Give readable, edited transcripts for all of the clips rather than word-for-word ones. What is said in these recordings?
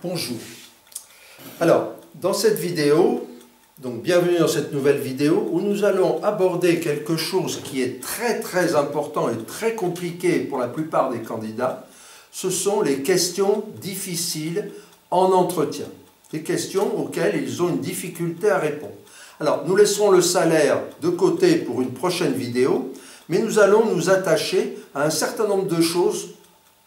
Bonjour. Alors, dans cette vidéo, donc bienvenue dans cette nouvelle vidéo où nous allons aborder quelque chose qui est très important et très compliqué pour la plupart des candidats. Ce sont les questions difficiles en entretien. Des questions auxquelles ils ont une difficulté à répondre. Alors, nous laisserons le salaire de côté pour une prochaine vidéo, mais nous allons nous attacher à un certain nombre de choses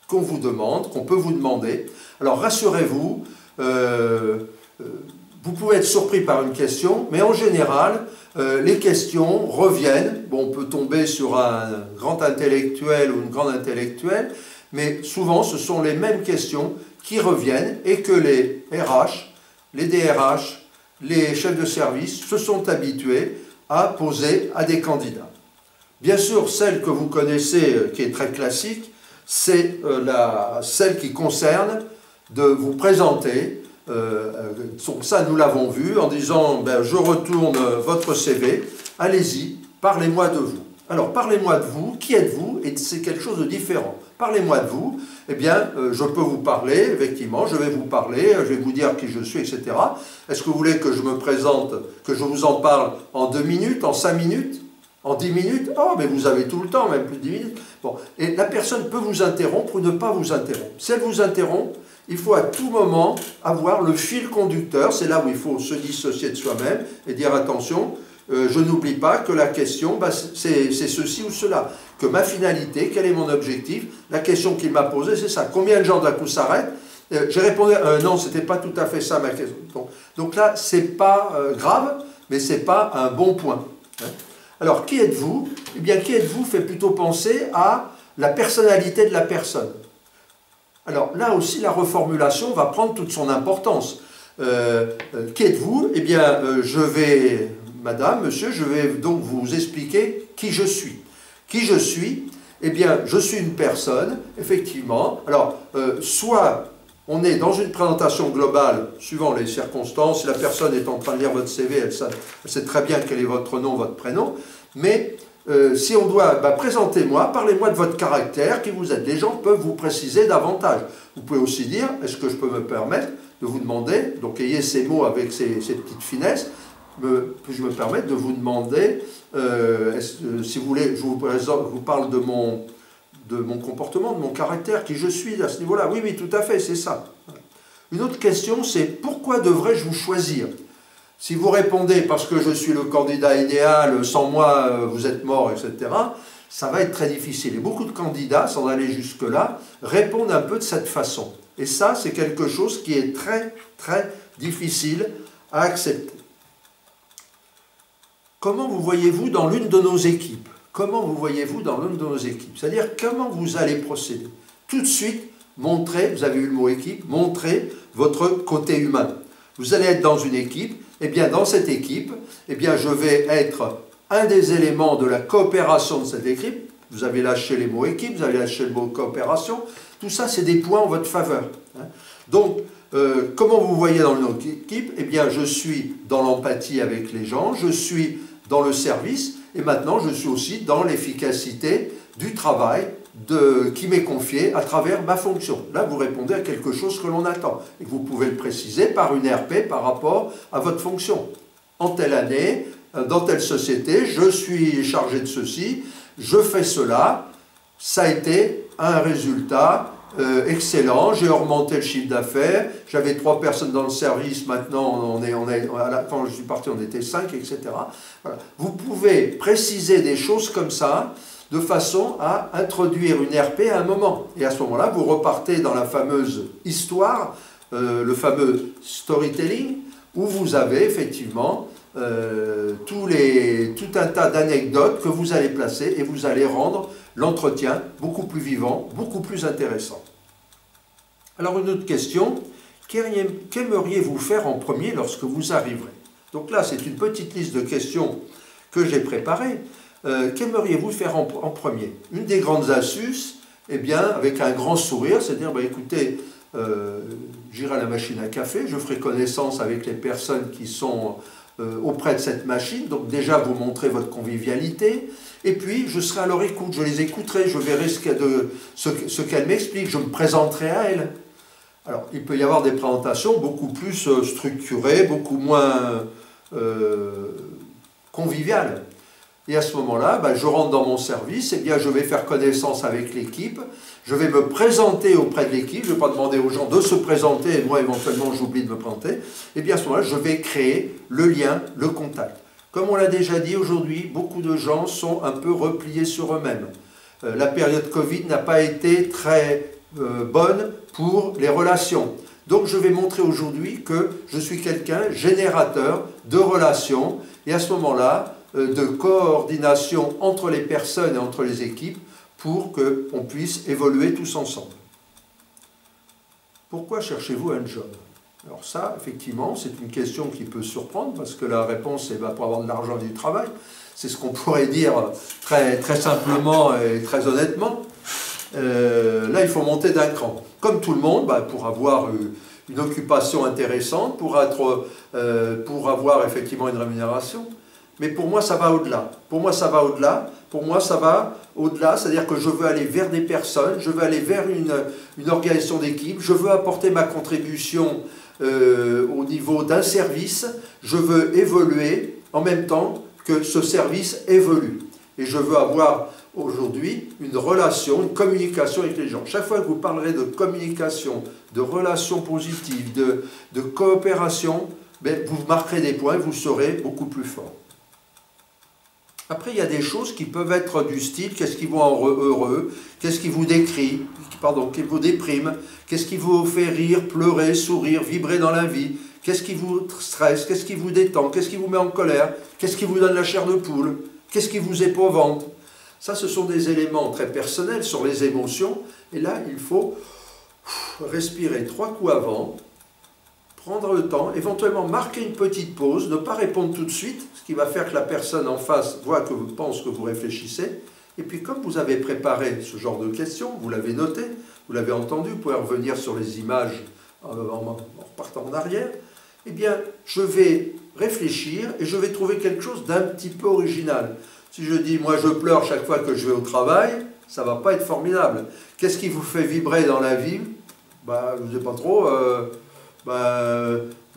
qu'on vous demande, qu'on peut vous demander. Alors, rassurez-vous, vous pouvez être surpris par une question, mais en général, les questions reviennent. Bon, on peut tomber sur un grand intellectuel ou une grande intellectuelle, mais souvent, ce sont les mêmes questions qui reviennent et que les RH, les DRH, les chefs de service se sont habitués à poser à des candidats. Bien sûr, celle que vous connaissez, qui est très classique, c'est celle qui concerne de vous présenter. Ça, nous l'avons vu en disant ben, « je retourne votre CV, allez-y, parlez-moi de vous ». Alors, parlez-moi de vous, qui êtes-vous? Et c'est quelque chose de différent. Parlez-moi de vous, eh bien, je peux vous parler, effectivement, je vais vous parler, je vais vous dire qui je suis, etc. Est-ce que vous voulez que je me présente, que je vous en parle en 2 minutes, en 5 minutes, en 10 minutes? Oh, mais vous avez tout le temps, même plus de 10 minutes. Bon, et la personne peut vous interrompre ou ne pas vous interrompre. Si elle vous interrompt, il faut à tout moment avoir le fil conducteur, c'est là où il faut se dissocier de soi-même et dire attention, je n'oublie pas que la question, bah, c'est ceci ou cela, que ma finalité, quel est mon objectif, la question qu'il m'a posée, c'est ça. Combien de gens d'un coup s'arrêtent? J'ai répondu, non, ce n'était pas tout à fait ça ma question. Donc là, ce n'est pas grave, mais ce n'est pas un bon point. Hein. Alors, qui êtes-vous? Eh bien, qui êtes-vous fait plutôt penser à la personnalité de la personne. Alors là aussi, la reformulation va prendre toute son importance. Qui êtes-vous? Eh bien, madame, monsieur, je vais donc vous expliquer qui je suis. Qui je suis? Eh bien, je suis une personne, effectivement. Alors, soit on est dans une présentation globale, suivant les circonstances, si la personne est en train de lire votre CV, elle sait très bien quel est votre nom, votre prénom, mais si on doit, présentez-moi, parlez-moi de votre caractère, qui vous êtes. Les gens peuvent vous préciser davantage. Vous pouvez aussi dire, est-ce que je peux me permettre de vous demander, donc ayez ces mots avec ces petites finesses, je me permettre de vous demander, si vous voulez, je vous parle de mon comportement, de mon caractère, qui je suis à ce niveau-là. Oui, oui, tout à fait, c'est ça. Une autre question, c'est pourquoi devrais-je vous choisir? Si vous répondez parce que je suis le candidat idéal, sans moi vous êtes mort, etc., ça va être très difficile. Et beaucoup de candidats, sans aller jusque-là, répondent un peu de cette façon. Et ça, c'est quelque chose qui est très difficile à accepter. Comment vous voyez-vous dans l'une de nos équipes? Comment vous voyez-vous dans l'une de nos équipes? C'est-à-dire, comment vous allez procéder? Tout de suite, montrez, vous avez eu le mot équipe, montrez votre côté humain. Vous allez être dans une équipe, et bien dans cette équipe, eh bien je vais être un des éléments de la coopération de cette équipe. Vous avez lâché les mots équipe, vous avez lâché le mot coopération. Tout ça, c'est des points en votre faveur. Donc, comment vous voyez dans notre équipe? Eh bien, je suis dans l'empathie avec les gens, je suis dans le service, et maintenant, je suis aussi dans l'efficacité du travail qui m'est confié à travers ma fonction. Là, vous répondez à quelque chose que l'on attend. Et vous pouvez le préciser par une RP par rapport à votre fonction. En telle année, dans telle société, je suis chargé de ceci, je fais cela, ça a été un résultat excellent, j'ai augmenté le chiffre d'affaires, j'avais 3 personnes dans le service, maintenant quand je suis parti on était 5, etc. Voilà. Vous pouvez préciser des choses comme ça, de façon à introduire une RP à un moment. Et à ce moment-là, vous repartez dans la fameuse histoire, le fameux storytelling, où vous avez effectivement tout un tas d'anecdotes que vous allez placer et vous allez rendre l'entretien beaucoup plus vivant, beaucoup plus intéressant. Alors une autre question, qu'aimeriez-vous faire en premier lorsque vous arriverez? Donc là, c'est une petite liste de questions que j'ai préparées. Qu'aimeriez-vous faire en premier? Une des grandes astuces, eh bien, avec un grand sourire, c'est de dire, écoutez, j'irai à la machine à café, je ferai connaissance avec les personnes qui sont auprès de cette machine, donc déjà vous montrez votre convivialité, et puis je serai à leur écoute, je les écouterai, je verrai ce qu'elles m'expliquent, je me présenterai à elles. Alors, il peut y avoir des présentations beaucoup plus structurées, beaucoup moins conviviales. Et à ce moment-là, je rentre dans mon service, je vais faire connaissance avec l'équipe, je vais me présenter auprès de l'équipe, je ne vais pas demander aux gens de se présenter, et moi éventuellement j'oublie de me présenter, à ce moment-là, je vais créer le lien, le contact. Comme on l'a déjà dit aujourd'hui, beaucoup de gens sont un peu repliés sur eux-mêmes. La période Covid n'a pas été très bonne pour les relations. Donc je vais montrer aujourd'hui que je suis quelqu'un générateur de relations, et à ce moment-là, de coordination entre les personnes et entre les équipes pour qu'on puisse évoluer tous ensemble. Pourquoi cherchez-vous un job? Alors ça, effectivement, c'est une question qui peut surprendre parce que la réponse est pour avoir de l'argent et du travail. C'est ce qu'on pourrait dire très, très simplement et très honnêtement. Là, il faut monter d'un cran. Comme tout le monde, pour avoir une occupation intéressante, pour avoir effectivement une rémunération. Mais pour moi, ça va au-delà. Pour moi, ça va au-delà. Pour moi, ça va au-delà. C'est-à-dire que je veux aller vers des personnes, je veux aller vers une organisation d'équipe, je veux apporter ma contribution au niveau d'un service, je veux évoluer en même temps que ce service évolue. Et je veux avoir aujourd'hui une relation, une communication avec les gens. Chaque fois que vous parlerez de communication, de relations positives, de coopération, vous marquerez des points, vous serez beaucoup plus fort. Après, il y a des choses qui peuvent être du style, qu'est-ce qui vous rend heureux, qu'est-ce qui vous déprime, qu'est-ce qui vous fait rire, pleurer, sourire, vibrer dans la vie, qu'est-ce qui vous stresse, qu'est-ce qui vous détend, qu'est-ce qui vous met en colère, qu'est-ce qui vous donne la chair de poule, qu'est-ce qui vous épouvante. Ça, ce sont des éléments très personnels sur les émotions, et là, il faut respirer 3 coups avant, prendre le temps, éventuellement marquer une petite pause, ne pas répondre tout de suite, ce qui va faire que la personne en face voit que vous pensez que vous réfléchissez. Et puis comme vous avez préparé ce genre de questions, vous l'avez noté, vous l'avez entendu, vous pouvez revenir sur les images en repartant en arrière, je vais réfléchir et je vais trouver quelque chose d'un petit peu original. Si je dis, moi je pleure chaque fois que je vais au travail, ça ne va pas être formidable. Qu'est-ce qui vous fait vibrer dans la vie? Je ne sais pas trop...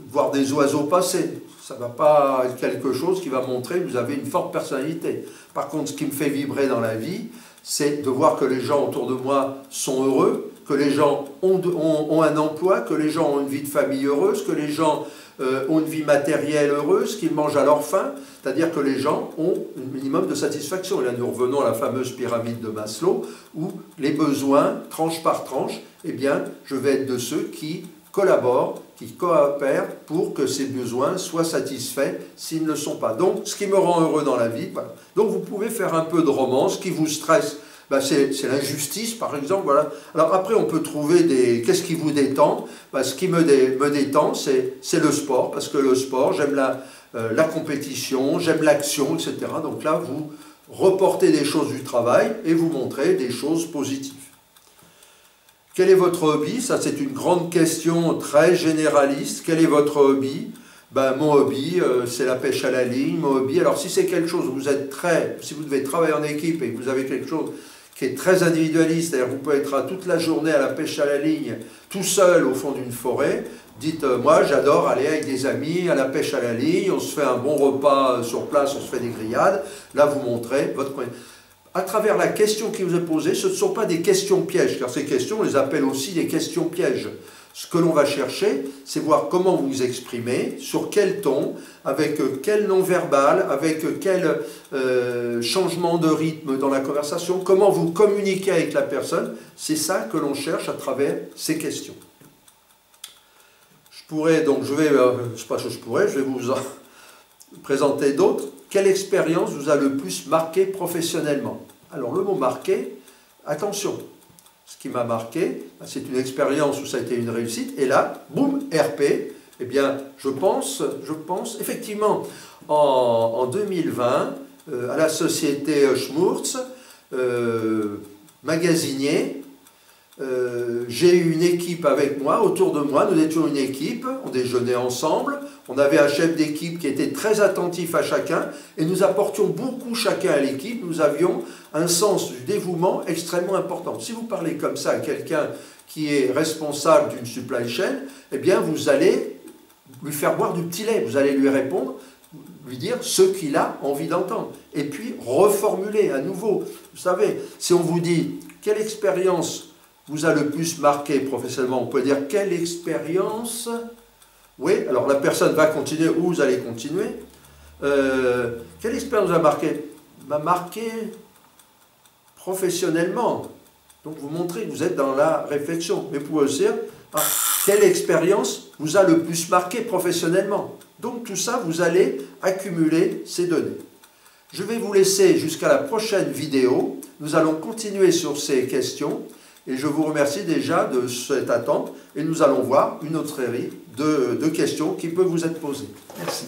voir des oiseaux passer, ça ne va pas être quelque chose qui va montrer que vous avez une forte personnalité. Par contre, ce qui me fait vibrer dans la vie, c'est de voir que les gens autour de moi sont heureux, que les gens ont un emploi, que les gens ont une vie de famille heureuse, que les gens ont une vie matérielle heureuse, qu'ils mangent à leur faim, c'est-à-dire que les gens ont un minimum de satisfaction. Et là, nous revenons à la fameuse pyramide de Maslow, où les besoins, tranche par tranche, je vais être de ceux qui collaborent, qui coopèrent pour que ces besoins soient satisfaits s'ils ne le sont pas. Donc, ce qui me rend heureux dans la vie, voilà. Donc vous pouvez faire un peu de romance, ce qui vous stresse, c'est l'injustice, par exemple, voilà. Alors après, on peut trouver qu'est-ce qui vous détend? Ce qui me détend, c'est le sport, parce que le sport, j'aime la compétition, j'aime l'action, etc. Donc là, vous reportez des choses du travail et vous montrez des choses positives. Quel est votre hobby? Ça, c'est une grande question très généraliste. Quel est votre hobby? Mon hobby, c'est la pêche à la ligne. Mon hobby, alors si c'est quelque chose où si vous devez travailler en équipe et que vous avez quelque chose qui est très individualiste, c'est-à-dire vous pouvez être toute la journée à la pêche à la ligne, tout seul au fond d'une forêt, dites, moi j'adore aller avec des amis à la pêche à la ligne, on se fait un bon repas sur place, on se fait des grillades, là vous montrez votre... À travers la question qui vous est posée, ce ne sont pas des questions pièges, car ces questions, on les appelle aussi des questions pièges. Ce que l'on va chercher, c'est voir comment vous vous exprimez, sur quel ton, avec quel non-verbal, avec quel changement de rythme dans la conversation, comment vous communiquez avec la personne. C'est ça que l'on cherche à travers ces questions. Je vais vous en présenter d'autres. Quelle expérience vous a le plus marqué professionnellement? Alors le mot marqué, attention, ce qui m'a marqué, c'est une expérience où ça a été une réussite, et là, boum, RP, je pense, effectivement, en 2020, à la société Schmurz, magasinier, j'ai eu une équipe avec moi, autour de moi, nous étions une équipe, on déjeunait ensemble, on avait un chef d'équipe qui était très attentif à chacun, et nous apportions beaucoup chacun à l'équipe, nous avions un sens du dévouement extrêmement important. Si vous parlez comme ça à quelqu'un qui est responsable d'une supply chain, eh bien vous allez lui faire boire du petit lait, vous allez lui répondre, lui dire ce qu'il a envie d'entendre, et puis reformuler à nouveau. Vous savez, si on vous dit quelle expérience vous a le plus marqué professionnellement, on peut dire quelle expérience, oui, alors la personne va continuer ou vous allez continuer. Quelle expérience vous a marqué? M'a marqué professionnellement. Donc vous montrez que vous êtes dans la réflexion. Mais vous pouvez aussi dire, quelle expérience vous a le plus marqué professionnellement? Donc tout ça, vous allez accumuler ces données. Je vais vous laisser jusqu'à la prochaine vidéo. Nous allons continuer sur ces questions. Et je vous remercie déjà de cette attente. Et nous allons voir une autre série de questions qui peuvent vous être posées. Merci.